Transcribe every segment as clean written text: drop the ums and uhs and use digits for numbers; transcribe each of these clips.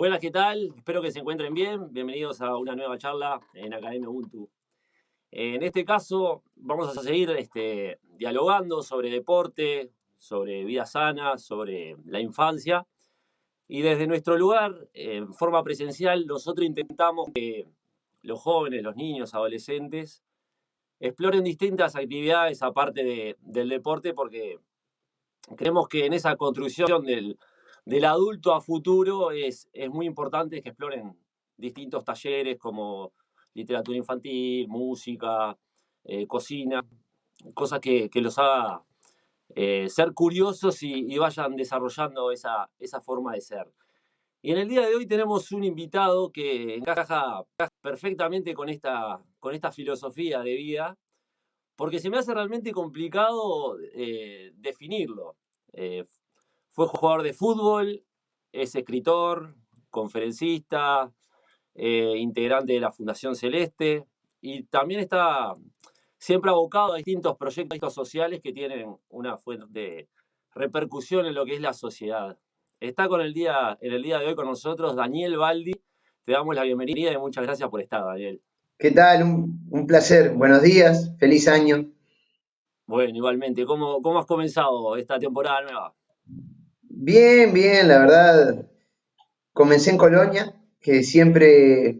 Buenas, ¿qué tal? Espero que se encuentren bien. Bienvenidos a una nueva charla en Academia Ubuntu. En este caso vamos a seguir dialogando sobre deporte, sobre vida sana, sobre la infancia. Y desde nuestro lugar, en forma presencial, nosotros intentamos que los jóvenes, los niños, adolescentes, exploren distintas actividades aparte del deporte, porque creemos que en esa construcción del adulto a futuro es muy importante que exploren distintos talleres como literatura infantil, música, cocina, cosas que los haga ser curiosos y vayan desarrollando esa forma de ser. Y en el día de hoy tenemos un invitado que encaja perfectamente con esta filosofía de vida, porque se me hace realmente complicado definirlo. Eh, Fue jugador de fútbol, es escritor, conferencista, integrante de la Fundación Celeste, y también está siempre abocado a distintos proyectos sociales que tienen una fuerte repercusión en lo que es la sociedad. Está en el día de hoy con nosotros Daniel Baldi. Te damos la bienvenida y muchas gracias por estar, Daniel. ¿Qué tal? Un placer. Buenos días. Feliz año. Bueno, igualmente, ¿cómo has comenzado esta temporada nueva? Bien, bien, la verdad. Comencé en Colonia, que siempre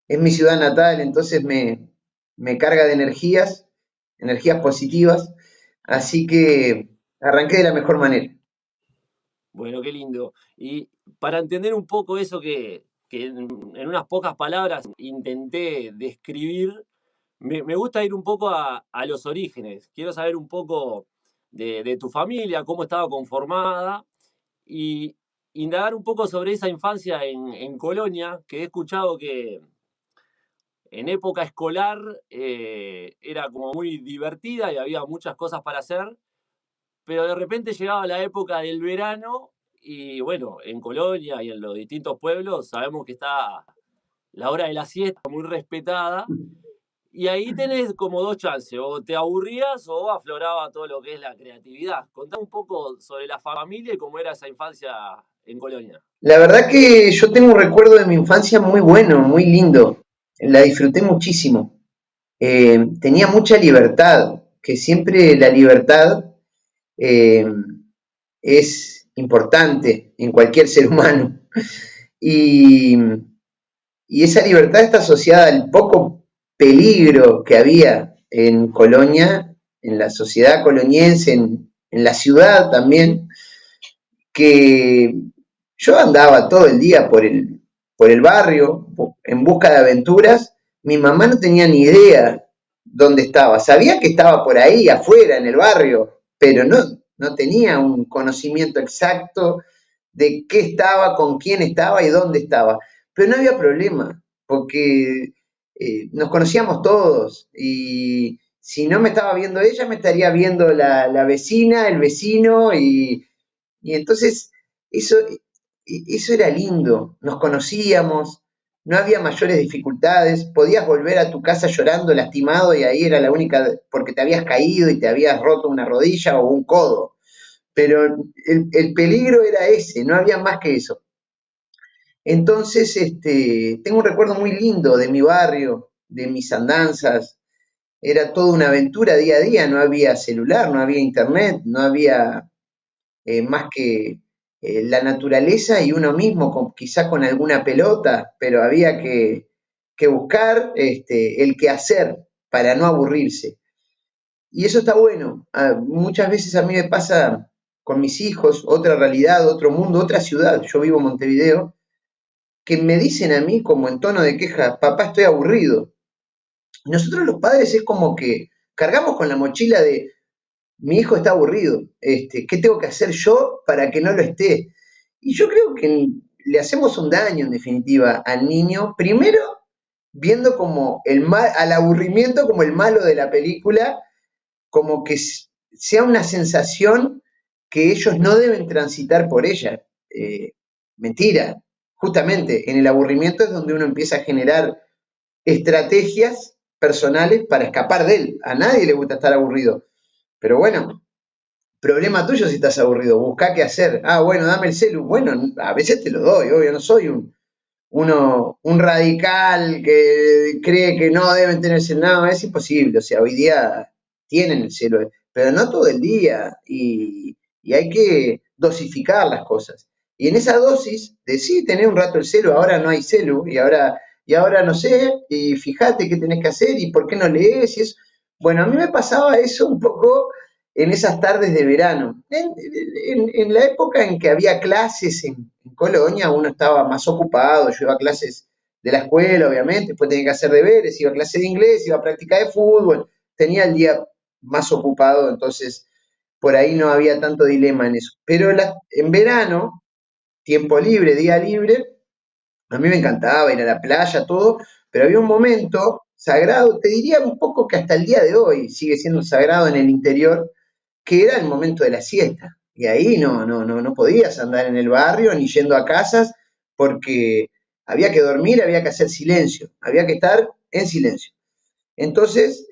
es mi ciudad natal, entonces me carga de energías positivas. Así que arranqué de la mejor manera. Bueno, qué lindo. Y para entender un poco eso que en unas pocas palabras intenté describir, me gusta ir un poco a los orígenes. Quiero saber un poco de tu familia, cómo estaba conformada y indagar un poco sobre esa infancia en Colonia, que he escuchado que en época escolar era como muy divertida y había muchas cosas para hacer, pero de repente llegaba la época del verano y bueno, en Colonia y en los distintos pueblos sabemos que está la hora de la siesta muy respetada y ahí tenés como dos chances, o te aburrías o afloraba todo lo que es la creatividad. Contame un poco sobre la familia y cómo era esa infancia en Colonia. La verdad que yo tengo un recuerdo de mi infancia muy bueno, muy lindo. La disfruté muchísimo. Tenía mucha libertad, que siempre la libertad eh, es importante en cualquier ser humano. Y, y esa libertad está asociada al poco peligro que había en Colonia, en la sociedad coloniense, en la ciudad también, que yo andaba todo el día por el barrio en busca de aventuras. Mi mamá no tenía ni idea dónde estaba. Sabía que estaba por ahí, afuera, en el barrio, pero no tenía un conocimiento exacto de qué estaba, con quién estaba y dónde estaba. Pero no había problema, porque nos conocíamos todos y si no me estaba viendo ella, me estaría viendo la vecina, el vecino y entonces eso, eso era lindo, nos conocíamos, no había mayores dificultades, podías volver a tu casa llorando, lastimado, y ahí era la única, porque te habías caído y te habías roto una rodilla o un codo. Pero el peligro era ese, no había más que eso. Entonces, tengo un recuerdo muy lindo de mi barrio, de mis andanzas. Era toda una aventura día a día, no había celular, no había internet, no había más que la naturaleza y uno mismo, quizás con alguna pelota, pero había que buscar el quehacer para no aburrirse. Y eso está bueno. Muchas veces a mí me pasa con mis hijos, otra realidad, otro mundo, otra ciudad. Yo vivo en Montevideo, que me dicen a mí como en tono de queja, papá, estoy aburrido. Nosotros los padres es como que cargamos con la mochila de, mi hijo está aburrido, ¿qué tengo que hacer yo para que no lo esté? Y yo creo que le hacemos un daño en definitiva al niño, primero viendo como al aburrimiento como el malo de la película, como que sea una sensación que ellos no deben transitar por ella. Mentira, justamente en el aburrimiento es donde uno empieza a generar estrategias personales para escapar de él. A nadie le gusta estar aburrido, pero bueno, Problema tuyo si estás aburrido, buscá qué hacer. Ah, bueno, dame el celu. Bueno, a veces te lo doy, obvio, no soy un radical que cree que no deben tener celu. No, es imposible. O sea, hoy día tienen el celu, pero no todo el día. Y hay que dosificar las cosas. Y en esa dosis de sí, tener un rato el celu, ahora no hay celu, y ahora no sé, y fíjate qué tenés que hacer y por qué no lees y eso. Bueno, a mí me pasaba eso un poco en esas tardes de verano. En la época en que había clases en Colonia, uno estaba más ocupado, yo iba a clases de la escuela, obviamente, después tenía que hacer deberes, iba a clase de inglés, iba a práctica de fútbol, tenía el día más ocupado, entonces por ahí no había tanto dilema en eso. Pero en verano, tiempo libre, día libre, a mí me encantaba ir a la playa, todo, pero había un momento sagrado, te diría un poco que hasta el día de hoy sigue siendo sagrado en el interior, que era el momento de la siesta. Y ahí no podías andar en el barrio ni yendo a casas porque había que dormir, había que hacer silencio, había que estar en silencio. Entonces,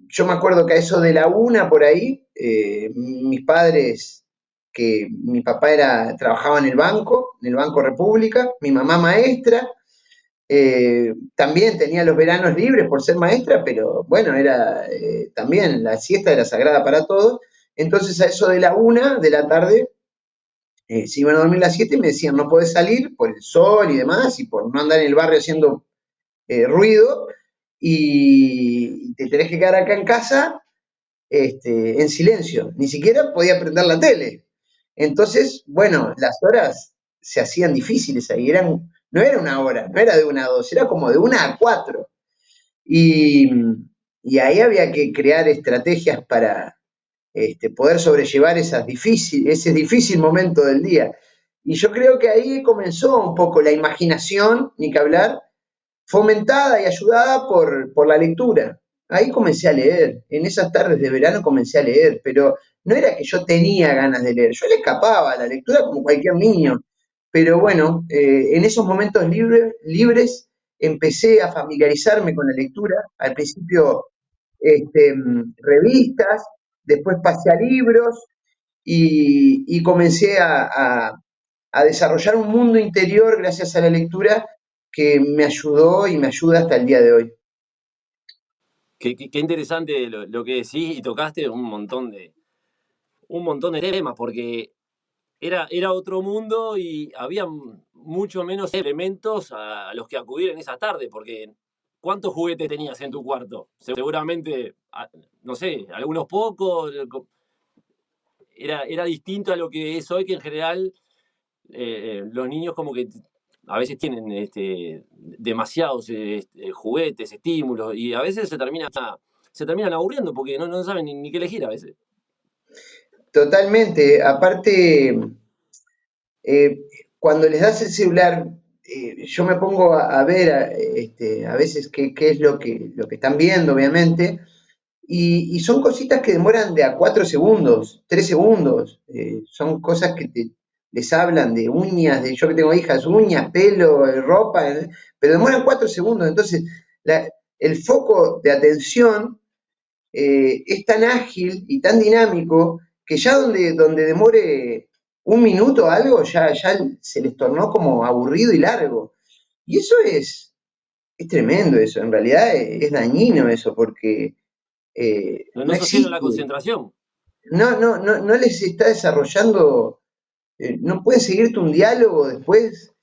yo me acuerdo que a eso de la una por ahí, mis padres, que mi papá trabajaba en el Banco República, mi mamá maestra, también tenía los veranos libres por ser maestra, pero bueno, también la siesta era sagrada para todos. Entonces a eso de la una de la tarde se iban a dormir a las 7 y me decían no podés salir por el sol y demás y por no andar en el barrio haciendo ruido y te tenés que quedar acá en casa en silencio. Ni siquiera podía prender la tele. Entonces, bueno, las horas se hacían difíciles ahí. No era una hora, no era de 1 a 2, era como de 1 a 4. Y, y ahí había que crear estrategias para poder sobrellevar ese difícil momento del día. Y yo creo que ahí comenzó un poco la imaginación, ni que hablar, fomentada y ayudada por la lectura. Ahí comencé a leer, en esas tardes de verano comencé a leer, pero no era que yo tenía ganas de leer, yo le escapaba a la lectura como cualquier niño. Pero bueno, en esos momentos libres empecé a familiarizarme con la lectura, al principio revistas, después pasé a libros y comencé a desarrollar un mundo interior gracias a la lectura que me ayudó y me ayuda hasta el día de hoy. Qué interesante lo que decís y tocaste un montón de temas, porque era otro mundo y había mucho menos elementos a los que acudir en esa tarde, porque ¿cuántos juguetes tenías en tu cuarto? Seguramente, no sé, algunos pocos. Era distinto a lo que es hoy, que en general los niños como que a veces tienen demasiados juguetes, estímulos, y a veces se terminan aburriendo porque no saben ni qué elegir a veces. Totalmente. Aparte, eh, cuando les das el celular, yo me pongo a ver a veces qué es lo que están viendo, obviamente, y son cositas que demoran de a 4 segundos, 3 segundos. Son cosas que les hablan de uñas, yo que tengo hijas, uñas, pelo, ropa, pero demoran 4 segundos. Entonces, el foco de atención es tan ágil y tan dinámico que ya donde demore 1 minuto algo, ya se les tornó como aburrido y largo. Y eso es tremendo eso, en realidad es dañino eso, porque No no sostienen la existe, concentración. no les está desarrollando, no pueden seguirte un diálogo después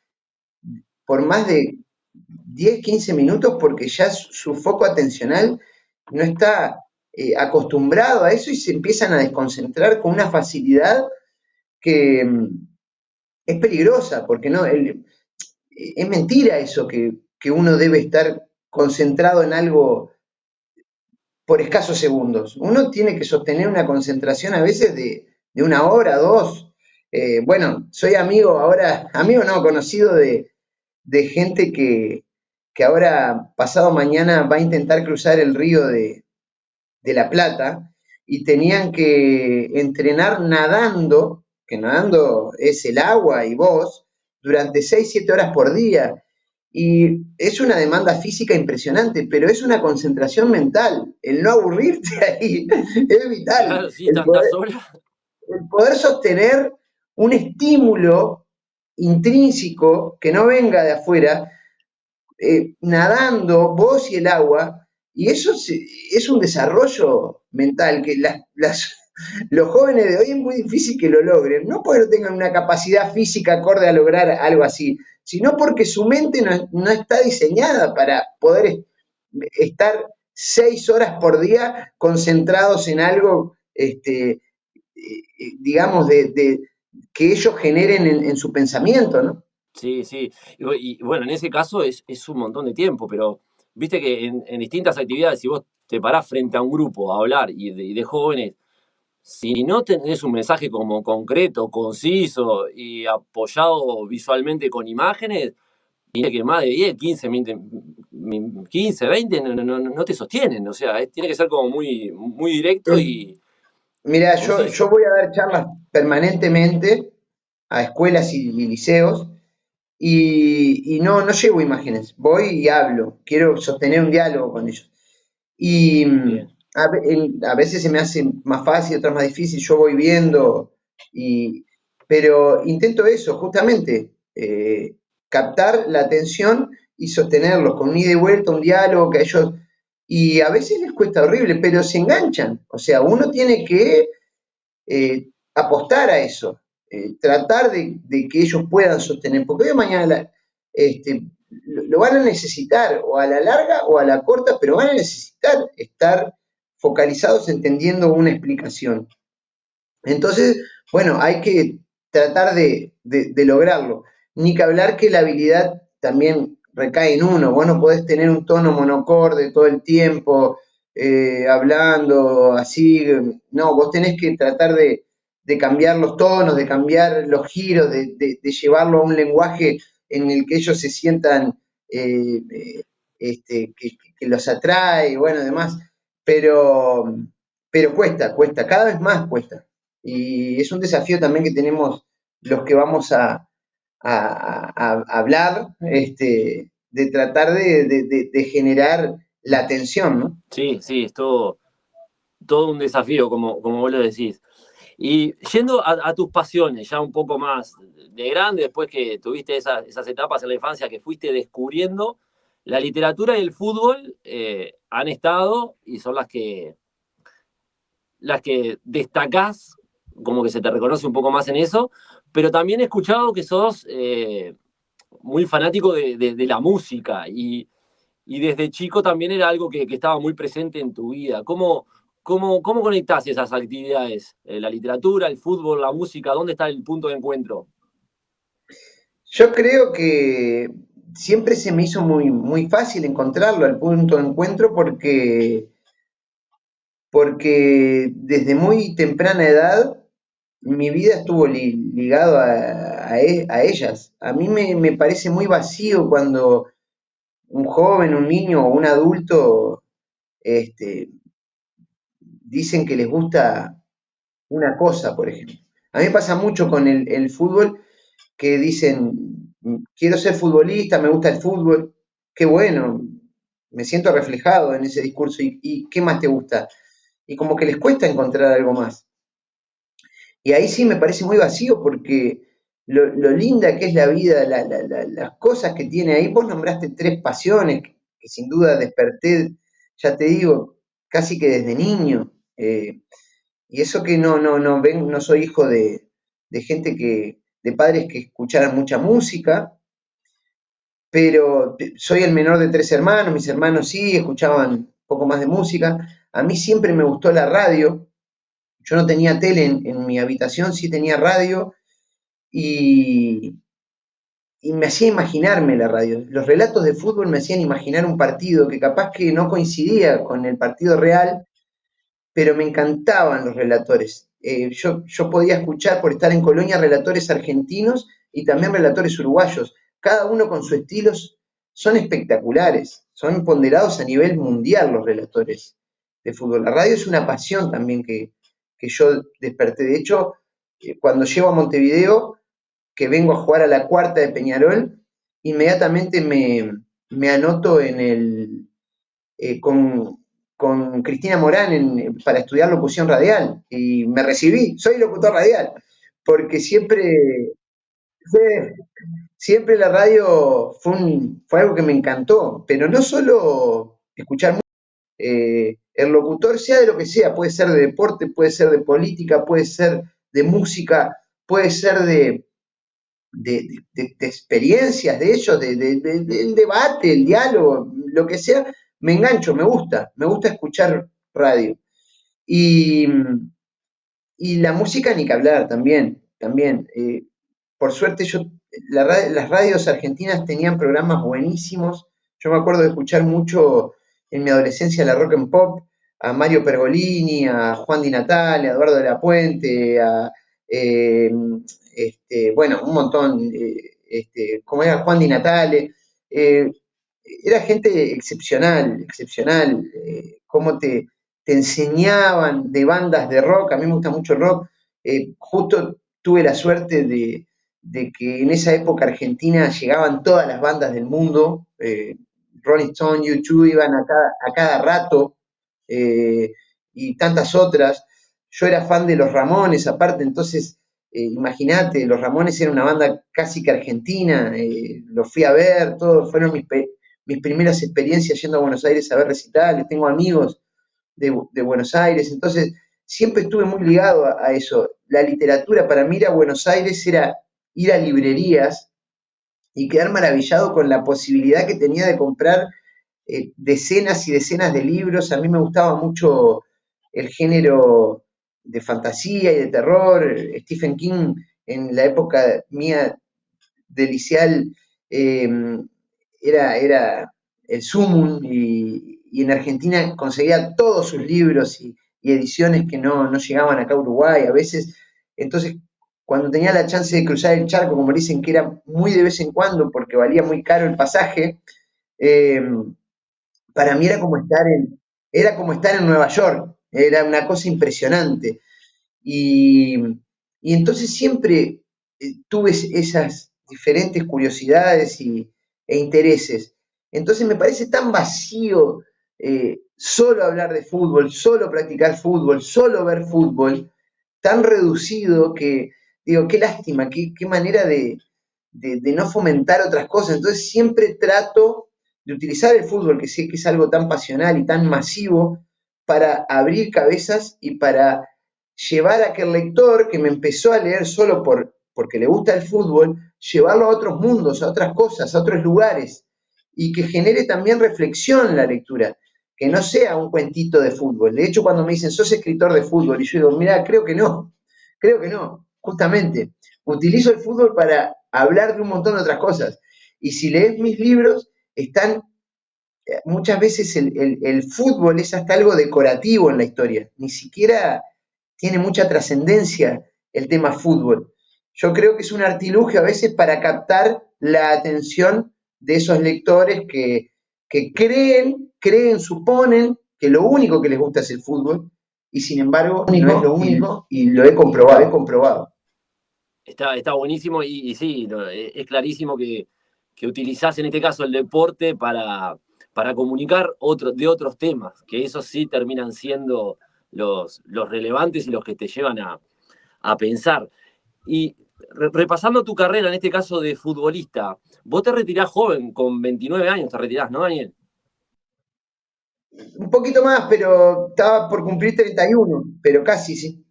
por más de 10 15 minutos porque ya su foco atencional no está acostumbrado a eso y se empiezan a desconcentrar con una facilidad que es peligrosa, porque no, es mentira eso que uno debe estar concentrado en algo por escasos segundos. Uno tiene que sostener una concentración a veces de 1 hora, 2. Bueno, soy amigo no, conocido de gente que ahora, pasado mañana, va a intentar cruzar el río de la Plata y tenían que entrenar nadando, que nadando es el agua y vos, durante 6 7 horas por día. Y es una demanda física impresionante, pero es una concentración mental. El no aburrirte ahí es vital. Claro, sí, tantas horas. El poder sostener un estímulo intrínseco que no venga de afuera, nadando vos y el agua, y eso es un desarrollo mental que los jóvenes de hoy es muy difícil que lo logren, no porque no tengan una capacidad física acorde a lograr algo así, sino porque su mente no está diseñada para poder estar 6 horas por día concentrados en algo, digamos, que ellos generen en su pensamiento, ¿no? Sí, sí. Y bueno, en ese caso es un montón de tiempo, pero viste que en distintas actividades, si vos te parás frente a un grupo a hablar y de jóvenes, si no tenés un mensaje como concreto, conciso y apoyado visualmente con imágenes, tiene que más de 10, 15, 20, 15, 20 no te sostienen. O sea, tiene que ser como muy, muy directo y Mira, conciso. yo voy a dar charlas permanentemente a escuelas y liceos y no llevo imágenes, voy y hablo, quiero sostener un diálogo con ellos. Y Bien. a veces se me hace más fácil, otras más difícil, yo voy viendo, y, pero intento eso, justamente, captar la atención y sostenerlos con un ida y vuelta, un diálogo que a ellos, y a veces les cuesta horrible, pero se enganchan, o sea, uno tiene que apostar a eso, tratar de que ellos puedan sostener, porque hoy o mañana lo van a necesitar, o a la larga o a la corta, pero van a necesitar estar focalizados entendiendo una explicación. Entonces, bueno, hay que tratar de lograrlo. Ni que hablar que la habilidad también recae en uno. Vos no podés tener un tono monocorde todo el tiempo, hablando así. No, vos tenés que tratar de cambiar los tonos, de cambiar los giros, de llevarlo a un lenguaje en el que ellos se sientan, que los atrae, bueno, demás. Pero, pero cuesta, cada vez más cuesta. Y es un desafío también que tenemos los que vamos a hablar, de tratar de generar la atención, ¿no? Sí, sí, es todo un desafío, como vos lo decís. Y yendo a tus pasiones, ya un poco más de grande, después que tuviste esas etapas en la infancia que fuiste descubriendo, la literatura y el fútbol han estado y son las que destacás, como que se te reconoce un poco más en eso, pero también he escuchado que sos muy fanático de la música y desde chico también era algo que estaba muy presente en tu vida. ¿Cómo conectás esas actividades? La literatura, el fútbol, la música, ¿dónde está el punto de encuentro? Yo creo que siempre se me hizo muy fácil encontrarlo, al punto de encuentro, porque desde muy temprana edad mi vida estuvo ligado a ellas. A mí me parece muy vacío cuando un joven, un niño o un adulto, este, dicen que les gusta una cosa, por ejemplo. A mí me pasa mucho con el fútbol, que dicen, quiero ser futbolista, me gusta el fútbol, qué bueno, me siento reflejado en ese discurso, y qué más te gusta. Y como que les cuesta encontrar algo más. Y ahí sí me parece muy vacío porque lo linda que es la vida, las cosas que tiene ahí, vos nombraste 3 pasiones que sin duda desperté, ya te digo, casi que desde niño. Y eso que no soy hijo de gente de padres que escucharan mucha música, pero soy el menor de 3 hermanos, mis hermanos sí escuchaban un poco más de música. A mí siempre me gustó la radio. Yo no tenía tele en mi habitación, sí tenía radio, y, y me hacía imaginarme la radio. Los relatos de fútbol me hacían imaginar un partido que capaz que no coincidía con el partido real, pero me encantaban los relatores. Yo podía escuchar, por estar en Colonia, relatores argentinos y también relatores uruguayos. Cada uno con su estilo son espectaculares, son ponderados a nivel mundial los relatores de fútbol. La radio es una pasión también que yo desperté. De hecho, cuando llego a Montevideo, que vengo a jugar a la cuarta de Peñarol, inmediatamente me anoto con Cristina Morán para estudiar locución radial y me recibí, soy locutor radial, porque fue- siempre la radio fue algo que me encantó, pero no solo escuchar el locutor, sea de lo que sea, puede ser de deporte, puede ser de política, puede ser de música, puede ser de experiencias de ellos, del debate, el diálogo, lo que sea, me engancho, me gusta escuchar radio. Y, y la música ni que hablar también, también. Por suerte las radios argentinas tenían programas buenísimos. Yo me acuerdo de escuchar mucho en mi adolescencia la rock and pop, a Mario Pergolini, a Juan Di Natale, a Eduardo de la Puente, eh, bueno, un montón, como era Juan Di Natale. eh, Era gente excepcional, excepcional, cómo te enseñaban de bandas de rock, a mí me gusta mucho el rock, justo tuve la suerte de que en esa época Argentina llegaban todas las bandas del mundo, Rolling Stone, U2 iban a cada rato, eh, y tantas otras. Yo era fan de los Ramones, aparte, entonces, imagínate, los Ramones era una banda casi que argentina, los fui a ver, todos fueron mis primeras experiencias yendo a Buenos Aires a ver recitales, tengo amigos de Buenos Aires, entonces siempre estuve muy ligado a eso. La literatura para mí ir a Buenos Aires era ir a librerías y quedar maravillado con la posibilidad que tenía de comprar decenas y decenas de libros. A mí me gustaba mucho el género de fantasía y de terror. Stephen King en la época mía de liceal eh, era el sumum y en Argentina conseguía todos sus libros y ediciones que no llegaban acá a Uruguay a veces. Entonces, cuando tenía la chance de cruzar el charco, como dicen que era muy de vez en cuando porque valía muy caro el pasaje, eh, para mí era como estar en Nueva York, era una cosa impresionante. Y, y entonces siempre tuve esas diferentes curiosidades e intereses. Entonces me parece tan vacío solo hablar de fútbol, solo practicar fútbol, solo ver fútbol, tan reducido que digo, qué lástima, qué manera de no fomentar otras cosas. Entonces siempre trato de utilizar el fútbol, que sé que es algo tan pasional y tan masivo, para abrir cabezas y para llevar a aquel lector que me empezó a leer solo porque le gusta el fútbol, llevarlo a otros mundos, a otras cosas, a otros lugares, y que genere también reflexión la lectura, que no sea un cuentito de fútbol. De hecho, cuando me dicen, sos escritor de fútbol, y yo digo, mira, creo que no, justamente. Utilizo el fútbol para hablar de un montón de otras cosas. Y si lees mis libros, están muchas veces el fútbol es hasta algo decorativo en la historia, ni siquiera tiene mucha trascendencia el tema fútbol. Yo creo que es un artilugio a veces para captar la atención de esos lectores que suponen que lo único que les gusta es el fútbol y sin embargo no es lo único y lo he comprobado. Está buenísimo y sí, es clarísimo que utilizás en este caso el deporte para comunicar de otros temas, que esos sí terminan siendo los relevantes y los que te llevan a pensar. Y repasando tu carrera, en este caso de futbolista, vos te retirás joven, con 29 años te retirás, ¿no, Daniel? Un poquito más, pero estaba por cumplir 31, pero casi sí.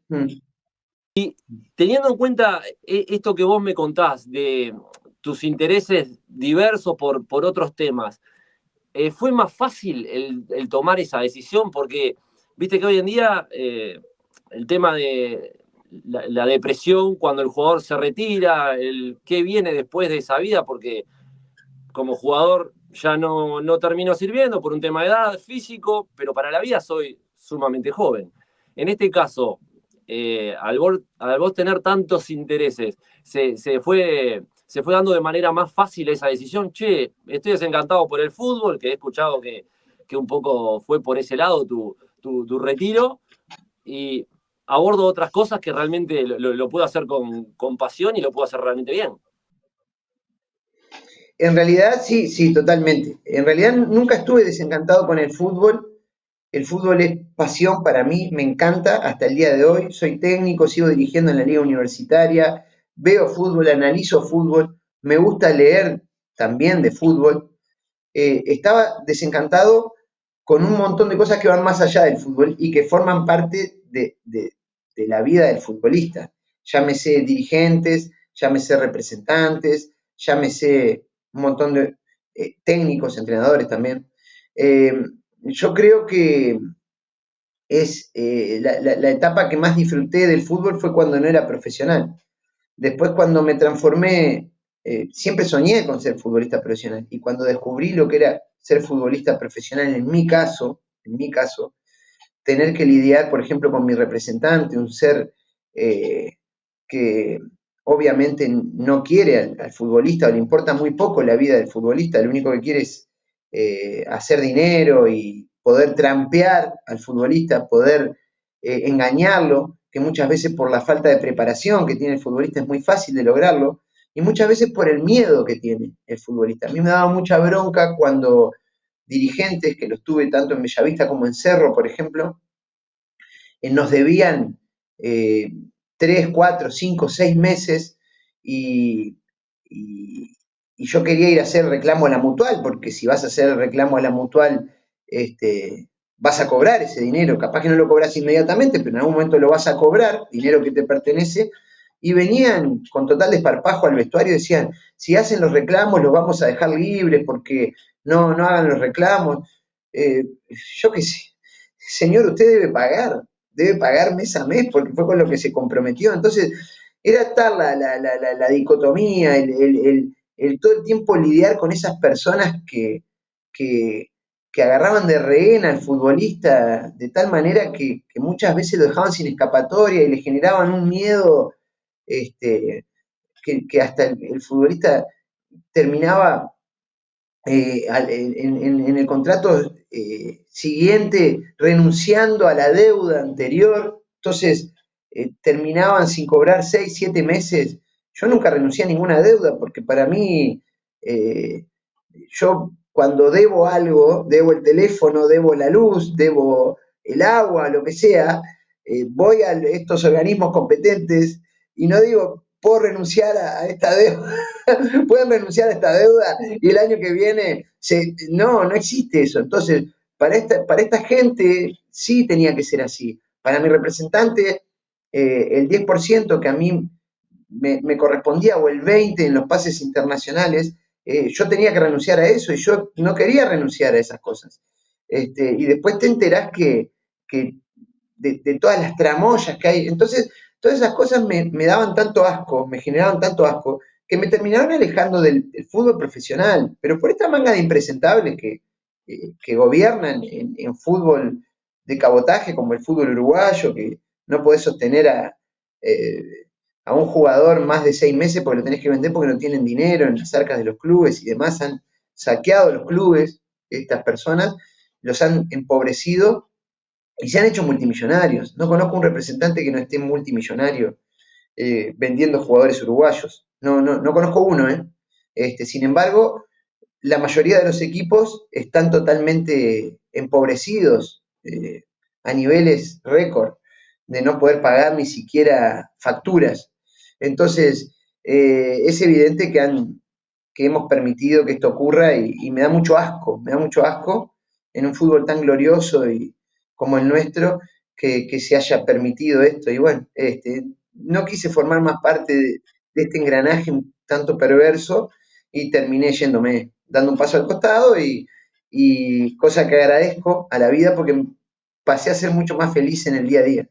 Teniendo en cuenta esto que vos me contás de tus intereses diversos por otros temas, ¿fue más fácil el tomar esa decisión? Porque viste que hoy en día el tema de la depresión cuando el jugador se retira, el qué viene después de esa vida, porque como jugador ya no termino sirviendo por un tema de edad, físico, pero para la vida soy sumamente joven. En este caso, al vos tener tantos intereses, se fue dando de manera más fácil esa decisión. Che, estoy desencantado por el fútbol, que he escuchado que un poco fue por ese lado tu retiro, y abordo otras cosas que realmente lo puedo hacer con pasión y lo puedo hacer realmente bien. En realidad sí, sí, totalmente. En realidad nunca estuve desencantado con el fútbol. El fútbol es pasión para mí, me encanta hasta el día de hoy. Soy técnico, sigo dirigiendo en la liga universitaria, veo fútbol, analizo fútbol, me gusta leer también de fútbol. Estaba desencantado con un montón de cosas que van más allá del fútbol y que forman parte de la vida del futbolista. Llámese dirigentes, llámese representantes, llámese un montón de técnicos, entrenadores también. Eh, yo creo que es la etapa que más disfruté del fútbol fue cuando no era profesional. Después cuando me transformé, siempre soñé con ser futbolista profesional y cuando descubrí lo que era ser futbolista profesional, en mi caso, tener que lidiar, por ejemplo, con mi representante, un ser eh, que obviamente no quiere al futbolista o le importa muy poco la vida del futbolista, lo único que quiere es hacer dinero y poder trampear al futbolista, poder engañarlo, que muchas veces por la falta de preparación que tiene el futbolista es muy fácil de lograrlo, y muchas veces por el miedo que tiene el futbolista. A mí me daba mucha bronca cuando dirigentes, que los tuve tanto en Bellavista como en Cerro, por ejemplo, nos debían 3, 4, 5, 6 meses y, y, y, yo quería ir a hacer reclamo a la mutual, porque si vas a hacer reclamo a la mutual, vas a cobrar ese dinero, capaz que no lo cobras inmediatamente, pero en algún momento lo vas a cobrar, dinero que te pertenece, y venían con total desparpajo al vestuario y decían, si hacen los reclamos los vamos a dejar libres porque no hagan los reclamos. Yo qué sé, señor, usted debe pagar mes a mes porque fue con lo que se comprometió. Entonces, era tal la dicotomía, el todo el tiempo lidiar con esas personas que, que agarraban de rehén al futbolista de tal manera que muchas veces lo dejaban sin escapatoria y le generaban un miedo que hasta el futbolista terminaba en el contrato siguiente renunciando a la deuda anterior, entonces terminaban sin cobrar 6, 7 meses. Yo nunca renuncié a ninguna deuda porque para mí, eh, yo cuando debo algo, debo el teléfono, debo la luz, debo el agua, lo que sea, voy a estos organismos competentes y no digo, puedo renunciar a esta deuda, pueden renunciar a esta deuda y el año que viene, no existe eso. Entonces, para esta gente sí tenía que ser así. Para mi representante, el 10% que a mí me correspondía o el 20% en los pases internacionales, yo tenía que renunciar a eso y yo no quería renunciar a esas cosas. Y después te enterás que de todas las tramoyas que hay. Entonces, todas esas cosas me daban tanto asco, me generaban tanto asco, que me terminaron alejando del fútbol profesional, pero por esta manga de impresentables que gobiernan en fútbol de cabotaje, como el fútbol uruguayo, que no podés sostener eh, a un jugador más de 6 meses porque lo tenés que vender porque no tienen dinero en las arcas de los clubes y demás, han saqueado los clubes, estas personas, los han empobrecido y se han hecho multimillonarios. No conozco un representante que no esté multimillonario vendiendo jugadores uruguayos. No conozco uno, ¿eh? Sin embargo, la mayoría de los equipos están totalmente empobrecidos a niveles récord de no poder pagar ni siquiera facturas. Entonces, es evidente que hemos permitido que esto ocurra y me da mucho asco en un fútbol tan glorioso como el nuestro que se haya permitido esto. Y bueno, no quise formar más parte de este engranaje un tanto perverso y terminé yéndome, dando un paso al costado y cosa que agradezco a la vida porque pasé a ser mucho más feliz en el día a día.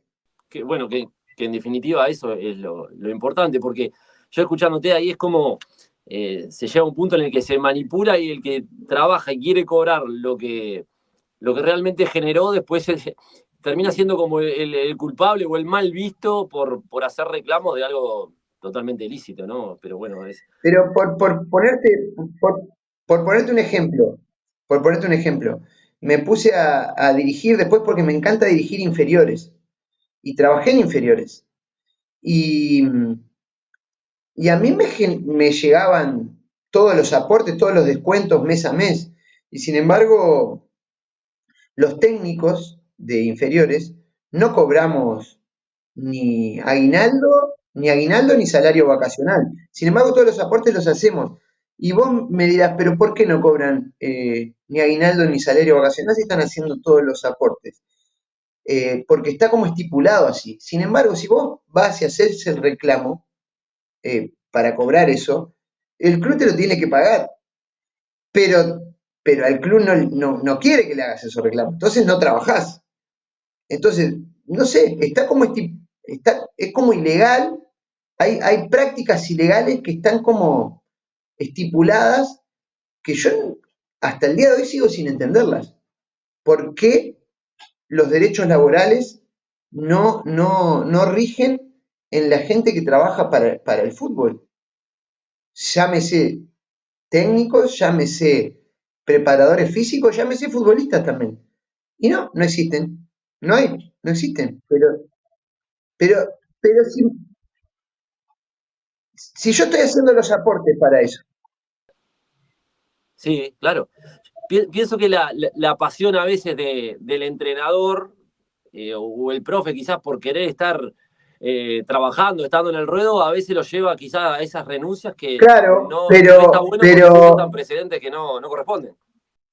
Que, bueno, que en definitiva eso es lo importante, porque yo escuchándote ahí es como se llega a un punto en el que se manipula y el que trabaja y quiere cobrar lo que realmente generó, después termina siendo como el culpable o el mal visto por hacer reclamos de algo totalmente ilícito, ¿no? Pero bueno, es... Pero por, por ponerte un ejemplo, por ponerte un ejemplo, me puse a dirigir después porque me encanta dirigir inferiores y trabajé en inferiores. Y, y a mí me llegaban todos los aportes, todos los descuentos mes a mes. Y sin embargo, los técnicos de inferiores no cobramos ni aguinaldo ni salario vacacional. Sin embargo, todos los aportes los hacemos. Y vos me dirás, pero ¿por qué no cobran ni aguinaldo ni salario vacacional si están haciendo todos los aportes? Porque está como estipulado así. Sin embargo, si vos vas y haces el reclamo para cobrar eso, el club te lo tiene que pagar. Pero, pero al club no quiere que le hagas esos reclamos. Entonces no trabajás. Entonces, no sé, es como ilegal. Hay prácticas ilegales que están como estipuladas que yo hasta el día de hoy sigo sin entenderlas. ¿Por qué los derechos laborales no rigen en la gente que trabaja para el fútbol? Llámese técnicos, llámese preparadores físicos, llámese futbolistas también. Y no existen. No existen. Pero, pero si yo estoy haciendo los aportes para eso. Sí, claro. Pienso que la pasión a veces del entrenador o el profe quizás por querer estar trabajando, estando en el ruedo, a veces lo lleva quizás a esas renuncias que Claro, no está bueno porque se sientan precedentes que no corresponden.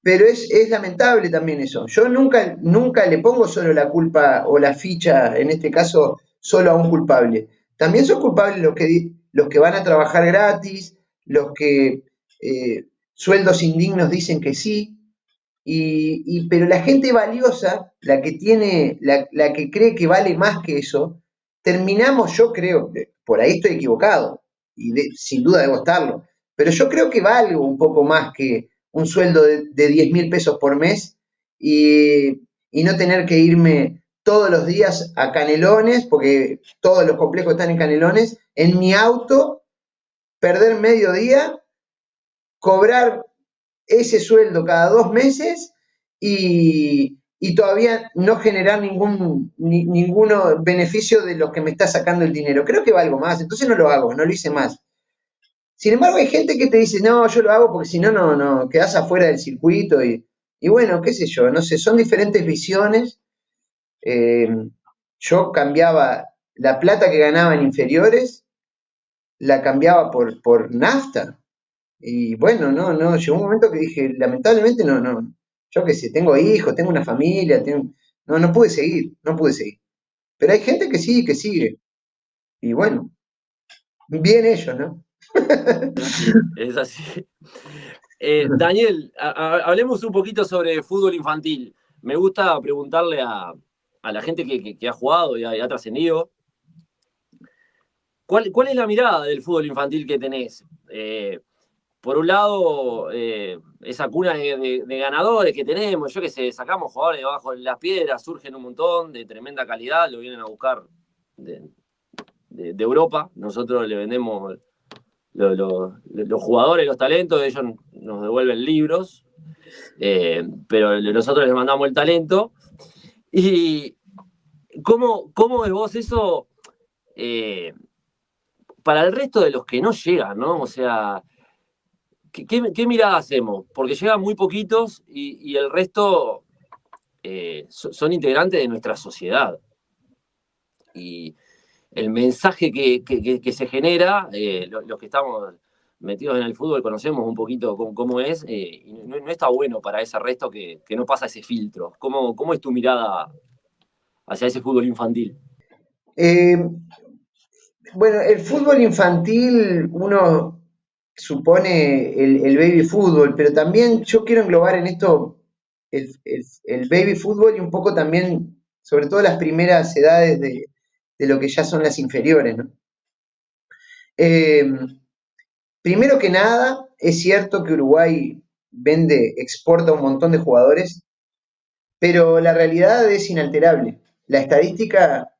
pero es lamentable también eso. Yo nunca le pongo solo la culpa o la ficha, en este caso, solo a un culpable. También son culpables los que van a trabajar gratis, los que sueldos indignos dicen que sí, pero la gente valiosa, la que tiene, la que cree que vale más que eso, terminamos, yo creo, por ahí estoy equivocado, y sin duda debo estarlo, pero yo creo que valgo un poco más que un sueldo de 10.000 pesos por mes y no tener que irme todos los días a Canelones, porque todos los complejos están en Canelones, en mi auto, perder medio día, cobrar ese sueldo cada 2 meses y todavía no generar ningún beneficio de los que me está sacando el dinero. Creo que valgo más, entonces no lo hago, no lo hice más. Sin embargo, hay gente que te dice, no, yo lo hago porque si no, no, quedás afuera del circuito y bueno, qué sé yo, no sé, son diferentes visiones. Eh, yo cambiaba la plata que ganaba en inferiores, la cambiaba por nafta. Y bueno, llegó un momento que dije, lamentablemente yo qué sé, tengo hijos, tengo una familia, no pude seguir, no pude seguir. Pero hay gente que sí, que sigue. Y bueno, bien ellos, ¿no? Es así, es así. Daniel, hablemos un poquito sobre fútbol infantil. Me gusta preguntarle a la gente que ha jugado y ha trascendido. ¿Cuál es la mirada del fútbol infantil que tenés? Por un lado, esa cuna de ganadores que tenemos, yo que sé, sacamos jugadores debajo de las piedras, surgen un montón de tremenda calidad, lo vienen a buscar de Europa, nosotros le vendemos los jugadores, los talentos, ellos nos devuelven libros, pero nosotros les mandamos el talento. ¿Y cómo ves vos eso para el resto de los que no llegan, ¿no? O sea, ¿qué mirada hacemos? Porque llegan muy poquitos y el resto son integrantes de nuestra sociedad. Y el mensaje que se genera, los que estamos metidos en el fútbol conocemos un poquito cómo es, y no está bueno para ese resto que no pasa ese filtro. ¿Cómo es tu mirada hacia ese fútbol infantil? Eh, bueno, el fútbol infantil, uno supone el baby fútbol, pero también yo quiero englobar en esto el baby fútbol y un poco también, sobre todo las primeras edades de lo que ya son las inferiores, ¿no? Eh, Primero que nada, es cierto que Uruguay exporta un montón de jugadores, pero la realidad es inalterable. La estadística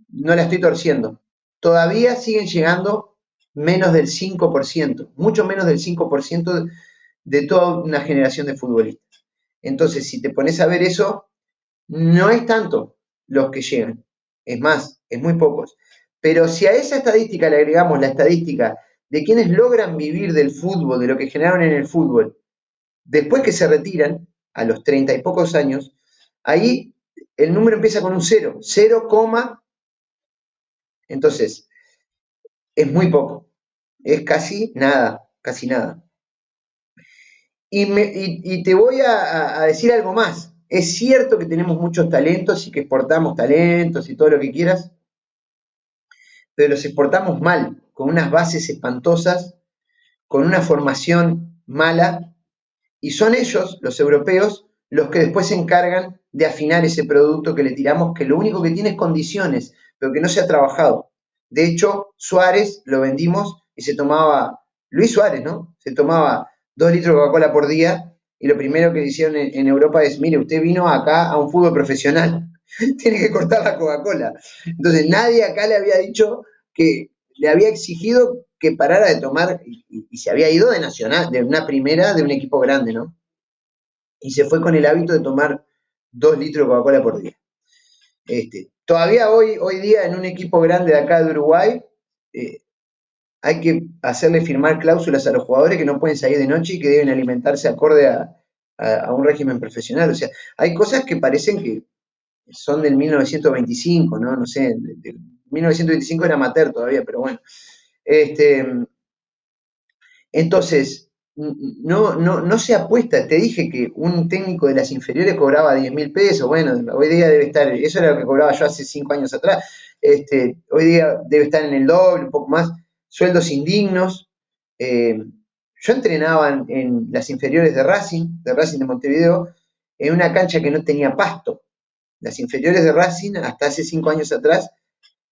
no la estoy torciendo. Todavía siguen llegando menos del 5%, mucho menos del 5% de toda una generación de futbolistas. Entonces, si te pones a ver eso, no es tanto los que llegan. Es más, es muy pocos. Pero si a esa estadística le agregamos la estadística de quienes logran vivir del fútbol, de lo que generaron en el fútbol, después que se retiran, a los 30 y pocos años, ahí el número empieza con un cero, 0, entonces es muy poco, es casi nada, casi nada. Y te voy a decir algo más. Es cierto que tenemos muchos talentos y que exportamos talentos y todo lo que quieras, pero los exportamos mal, con unas bases espantosas, con una formación mala, y son ellos, los europeos, los que después se encargan de afinar ese producto que le tiramos, que lo único que tiene es condiciones, pero que no se ha trabajado. De hecho, Suárez lo vendimos y se tomaba, Luis Suárez, ¿no? Se tomaba 2 litros de Coca-Cola por día y lo primero que hicieron en Europa es, mire, usted vino acá a un fútbol profesional, tiene que cortar la Coca-Cola. Entonces nadie acá le había dicho que le había exigido que parara de tomar y se había ido de Nacional, de una primera, de un equipo grande, ¿no? Y se fue con el hábito de tomar 2 litros de Coca-Cola por día. Todavía hoy día en un equipo grande de acá de Uruguay hay que hacerle firmar cláusulas a los jugadores que no pueden salir de noche y que deben alimentarse acorde a un régimen profesional. O sea, hay cosas que parecen que son del 1925, ¿no? No sé, del 1925 era amateur todavía, pero bueno. Entonces, no se apuesta. Te dije que un técnico de las inferiores cobraba 10.000 pesos. Bueno, hoy día debe estar, eso era lo que cobraba yo hace 5 años atrás. Hoy día debe estar en el doble, un poco más. Sueldos indignos. Yo entrenaba en las inferiores de Racing de Montevideo, en una cancha que no tenía pasto. Las inferiores de Racing, hasta hace 5 años atrás,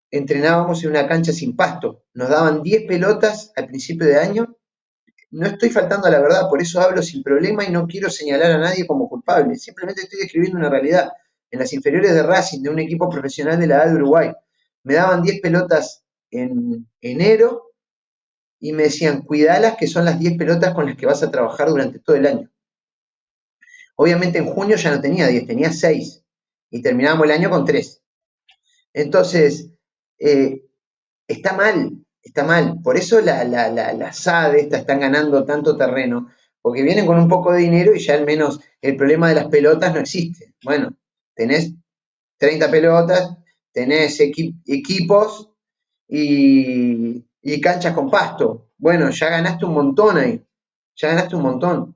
entrenábamos en una cancha sin pasto. Nos daban 10 pelotas al principio de año. No estoy faltando a la verdad, por eso hablo sin problema y no quiero señalar a nadie como culpable. Simplemente estoy describiendo una realidad. En las inferiores de Racing, de un equipo profesional de la A de Uruguay, me daban 10 pelotas en enero y me decían, cuidalas que son las 10 pelotas con las que vas a trabajar durante todo el año. Obviamente en junio ya no tenía 10, tenía 6 y terminábamos el año con 3. Entonces, está mal, está mal. Por eso la SAD están ganando tanto terreno, porque vienen con un poco de dinero y ya al menos el problema de las pelotas no existe. Bueno, tenés 30 pelotas, tenés equipos y canchas con pasto. Bueno, ya ganaste un montón ahí, ya ganaste un montón.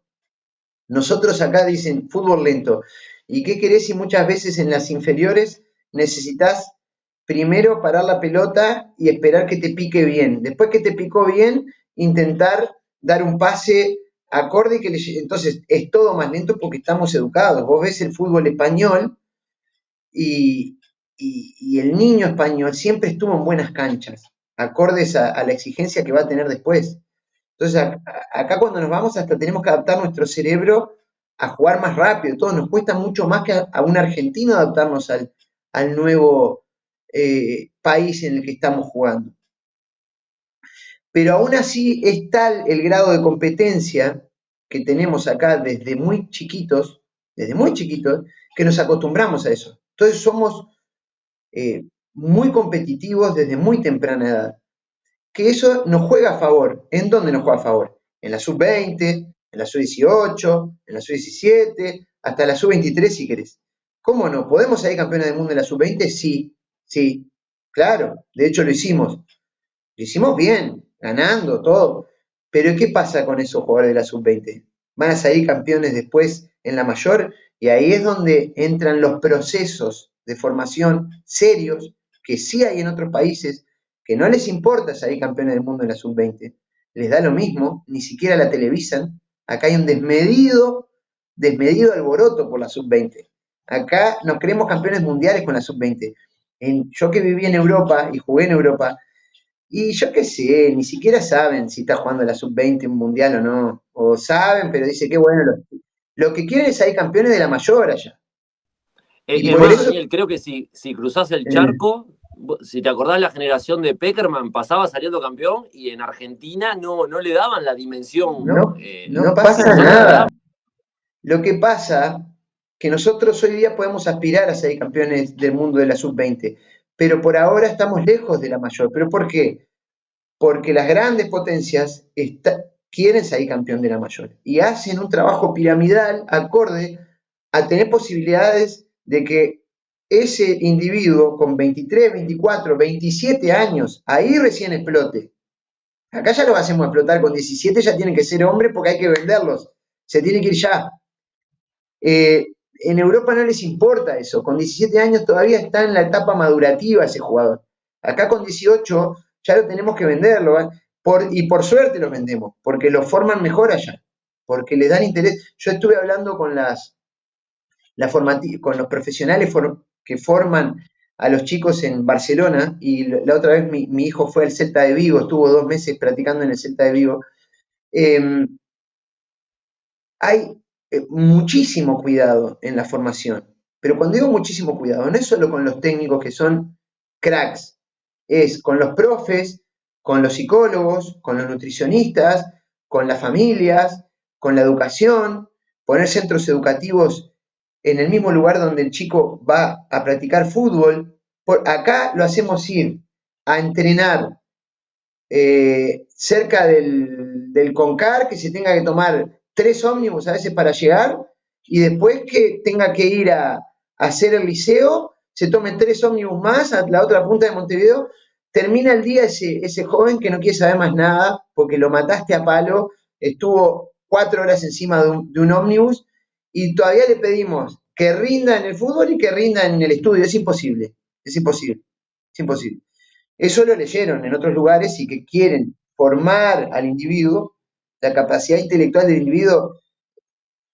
Nosotros acá dicen fútbol lento. ¿Y qué querés si muchas veces en las inferiores necesitas primero parar la pelota y esperar que te pique bien? Después que te picó bien, intentar dar un pase acorde y que entonces es todo más lento porque estamos educados. Vos ves el fútbol español y, y el niño español siempre estuvo en buenas canchas, acordes a la exigencia que va a tener después. Entonces, acá cuando nos vamos hasta tenemos que adaptar nuestro cerebro a jugar más rápido. Todo nos cuesta mucho más que a un argentino adaptarnos al nuevo país en el que estamos jugando. Pero aún así es tal el grado de competencia que tenemos acá desde muy chiquitos, que nos acostumbramos a eso. Entonces somos muy competitivos desde muy temprana edad. Que eso nos juega a favor. ¿En dónde nos juega a favor? En la sub-20, en la sub-18, en la sub-17, hasta la sub-23 si querés. ¿Cómo no? ¿Podemos salir campeones del mundo en la sub-20? Sí, sí, claro, de hecho lo hicimos. Lo hicimos bien, ganando, todo. Pero ¿qué pasa con esos jugadores de la sub-20? Van a salir campeones después en la mayor y ahí es donde entran los procesos de formación serios que sí hay en otros países que no les importa salir campeones del mundo en la sub-20, les da lo mismo, ni siquiera la televisan. Acá hay un desmedido alboroto por la sub-20. Acá nos creemos campeones mundiales con la sub-20. Yo que viví en Europa y jugué en Europa, y yo qué sé, ni siquiera saben si está jugando la sub-20 un mundial o no. O saben, pero dice que bueno, lo que quieren es salir campeones de la mayor allá. Y Es por más, eso, Daniel, creo que si cruzás el charco, si te acordás la generación de Peckerman, pasaba saliendo campeón y en Argentina no le daban la dimensión. no pasa nada. Lo que pasa que nosotros hoy día podemos aspirar a ser campeones del mundo de la sub-20, pero por ahora estamos lejos de la mayor. ¿Pero por qué? porque las grandes potencias quieren salir campeón de la mayor y hacen un trabajo piramidal acorde a tener posibilidades de que ese individuo con 23, 24, 27 años, ahí recién explote. Acá ya lo hacemos explotar con 17, ya tienen que ser hombres porque hay que venderlos. Se tiene que ir ya. En Europa no les importa eso. Con 17 años todavía está en la etapa madurativa ese jugador. Acá con 18 ya lo tenemos que venderlo. Y por suerte los vendemos, porque lo forman mejor allá. Porque les dan interés. Yo estuve hablando con con los profesionales que forman a los chicos en Barcelona, y la otra vez mi hijo fue al Celta de Vigo, estuvo 2 meses practicando en el Celta de Vigo. Hay muchísimo cuidado en la formación, pero cuando digo muchísimo cuidado, no es solo con los técnicos que son cracks, es con los profes, con los psicólogos, con los nutricionistas, con las familias, con la educación, poner centros educativos en el mismo lugar donde el chico va a practicar fútbol. Acá lo hacemos ir a entrenar cerca del Concar, que se tenga que tomar 3 ómnibus a veces para llegar, y después que tenga que ir a hacer el liceo, se tomen 3 ómnibus más a la otra punta de Montevideo, termina el día ese joven que no quiere saber más nada, porque lo mataste a palo, estuvo 4 horas encima de un ómnibus, y todavía le pedimos que rinda en el fútbol y que rinda en el estudio. Es imposible, es imposible, es imposible. Eso lo leyeron en otros lugares y que quieren formar al individuo, la capacidad intelectual del individuo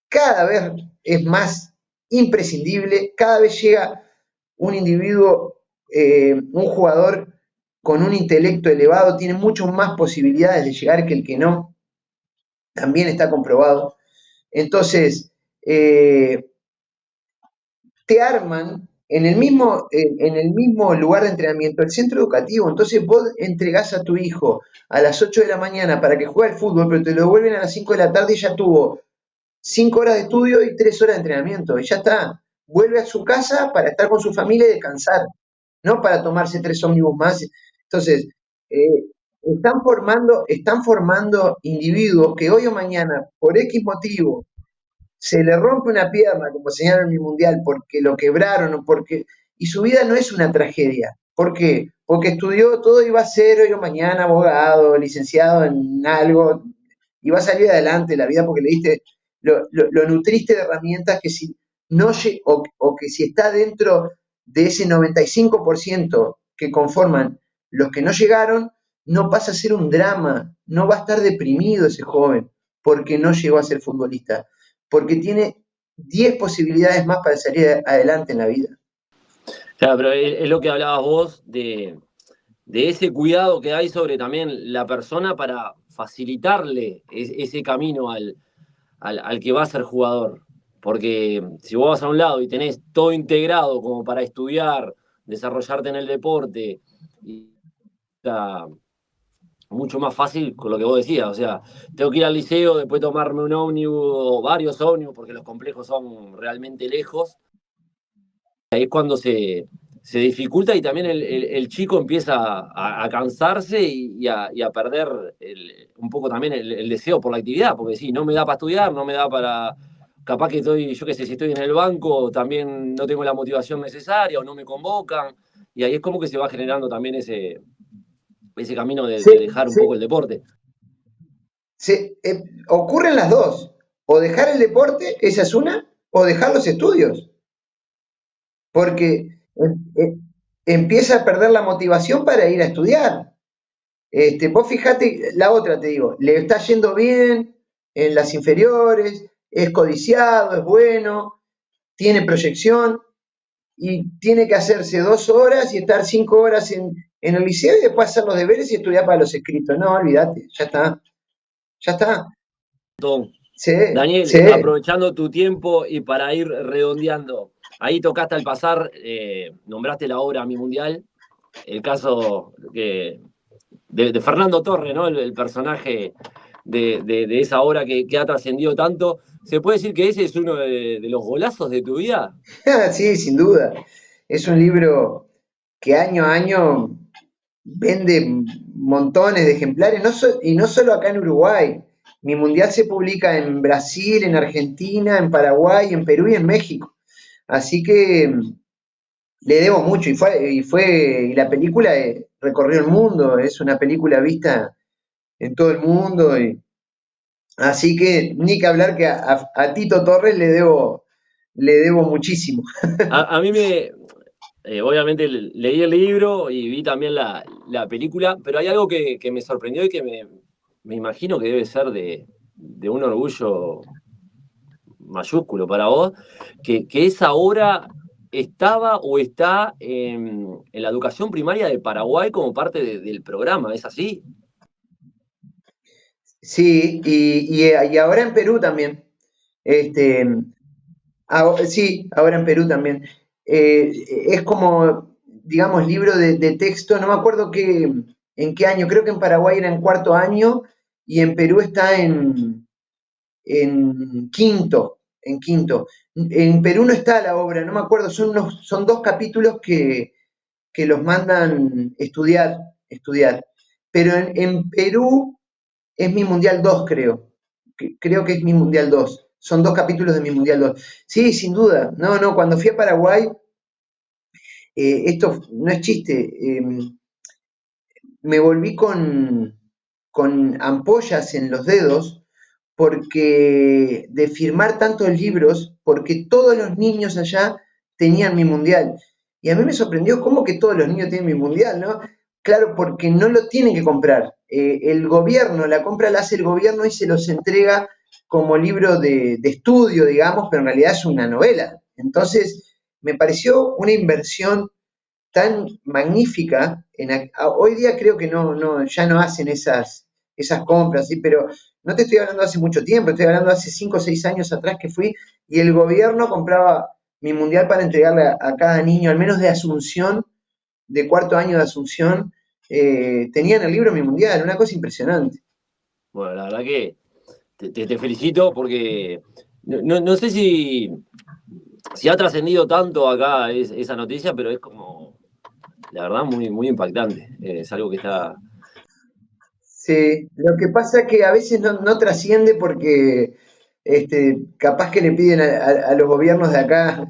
cada vez es más imprescindible, cada vez llega un individuo, un jugador con un intelecto elevado, tiene mucho más posibilidades de llegar que el que no, también está comprobado. Entonces, te arman en el mismo lugar de entrenamiento, el centro educativo. Entonces vos entregás a tu hijo a las 8 de la mañana para que juegue al fútbol, pero te lo devuelven a las 5 de la tarde y ya tuvo 5 horas de estudio y 3 horas de entrenamiento. Y ya está. Vuelve a su casa para estar con su familia y descansar, no para tomarse 3 ómnibus más. Entonces, están formando individuos que hoy o mañana, por X motivo, se le rompe una pierna, como señalaron en mi mundial, porque lo quebraron o porque. Y su vida no es una tragedia. ¿Por qué? Porque estudió todo y va a ser hoy o mañana abogado, licenciado en algo, y va a salir adelante la vida porque le diste, lo nutriste de herramientas que si no o que si está dentro de ese 95% que conforman los que no llegaron, no pasa a ser un drama, no va a estar deprimido ese joven porque no llegó a ser futbolista, porque tiene 10 posibilidades más para salir adelante en la vida. Claro, pero es lo que hablabas vos de ese cuidado que hay sobre también la persona para facilitarle ese camino al que va a ser jugador. Porque si vos vas a un lado y tenés todo integrado como para estudiar, desarrollarte en el deporte, y está mucho más fácil con lo que vos decías. O sea, tengo que ir al liceo, después tomarme un ómnibus o varios ómnibus porque los complejos son realmente lejos. Ahí es cuando se dificulta y también el chico empieza a cansarse y a perder un poco también el deseo por la actividad, porque sí, no me da para estudiar, no me da para. Capaz que estoy, yo qué sé, si estoy en el banco, también no tengo la motivación necesaria o no me convocan, y ahí es como que se va generando también ese camino de Sí, dejar un sí. poco el deporte. Ocurren las dos. O dejar el deporte, esa es una, o dejar los estudios. Porque empieza a perder la motivación para ir a estudiar. Vos fijate, la otra te digo, le está yendo bien en las inferiores, es codiciado, es bueno, tiene proyección y tiene que hacerse 2 horas y estar 5 horas en el liceo y después hacer los deberes y estudiar para los escritos. No, olvídate, ya está, ya está. Sí, Daniel, sí. aprovechando tu tiempo y para ir redondeando, ahí tocaste al pasar, nombraste la obra Mi Mundial, el caso de Fernando Torres, ¿no? El personaje de esa obra que ha trascendido tanto. ¿Se puede decir que ese es uno de los golazos de tu vida? Sí, sin duda. Es un libro que año a año vende montones de ejemplares, y no solo acá en Uruguay. Mi mundial se publica en Brasil, en Argentina, en Paraguay, en Perú y en México. Así que le debo mucho y la película recorrió el mundo, es una película vista en todo el mundo. Así que ni que hablar que a Tito Torres le debo muchísimo. A mí obviamente leí el libro y vi también la película, pero hay algo que me sorprendió y que me imagino que debe ser de un orgullo mayúsculo para vos, que esa obra estaba o está en la educación primaria de Paraguay como parte del programa, ¿es así? Sí, y ahora en Perú también. Este, sí, ahora en Perú también. Es como, digamos, libro de texto, no me acuerdo en qué año, creo que en Paraguay era en cuarto año y en Perú está en quinto, en quinto. En Perú no está la obra, no me acuerdo, son dos capítulos que los mandan estudiar. Pero en Perú es mi Mundial 2 creo. Creo que es mi Mundial 2. Son dos capítulos de mi Mundial 2. Sí, sin duda. No, no, cuando fui a Paraguay, esto no es chiste, me volví con ampollas en los dedos porque de firmar tantos libros, porque todos los niños allá tenían mi mundial. Y a mí me sorprendió cómo que todos los niños tienen mi mundial, ¿no? Claro, porque no lo tienen que comprar. El gobierno, la compra la hace el gobierno y se los entrega como libro de estudio, digamos, pero en realidad es una novela. Entonces, me pareció una inversión tan magnífica. Hoy día creo que ya no hacen esas compras, ¿sí? Pero no te estoy hablando hace mucho tiempo, estoy hablando hace 5 o 6 años atrás que fui y el gobierno compraba mi mundial para entregarle a cada niño, al menos de Asunción, de cuarto año de Asunción, tenían el libro Mi Mundial, una cosa impresionante. Bueno, la verdad que te felicito porque no sé si ha trascendido tanto acá esa noticia, pero es como, la verdad, muy impactante. Es algo que está... Sí, lo que pasa es que a veces no trasciende porque capaz que le piden a los gobiernos de acá,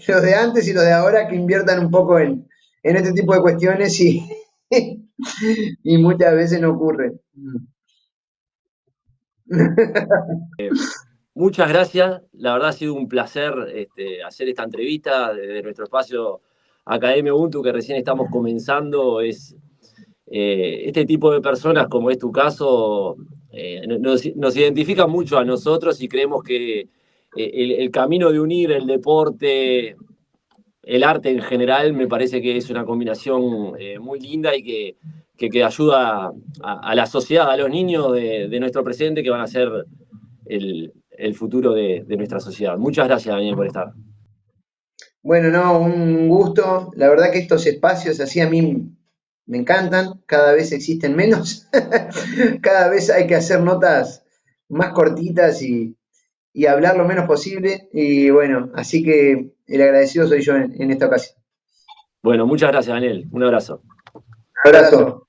los de antes y los de ahora, que inviertan un poco en este tipo de cuestiones y muchas veces no ocurre. Muchas gracias, la verdad ha sido un placer hacer esta entrevista desde nuestro espacio Academia Ubuntu que recién estamos comenzando. Este tipo de personas, como es tu caso, nos identifican mucho a nosotros y creemos que el camino de unir el deporte, el arte en general, me parece que es una combinación muy linda y que ayuda a la sociedad, a los niños de nuestro presente que van a ser el futuro de nuestra sociedad. Muchas gracias, Daniel, por estar. Bueno, no, un gusto. La verdad que estos espacios así a mí me encantan, cada vez existen menos, cada vez hay que hacer notas más cortitas y hablar lo menos posible. Y bueno, así que el agradecido soy yo en esta ocasión. Bueno, muchas gracias, Daniel. Un abrazo. Abrazo.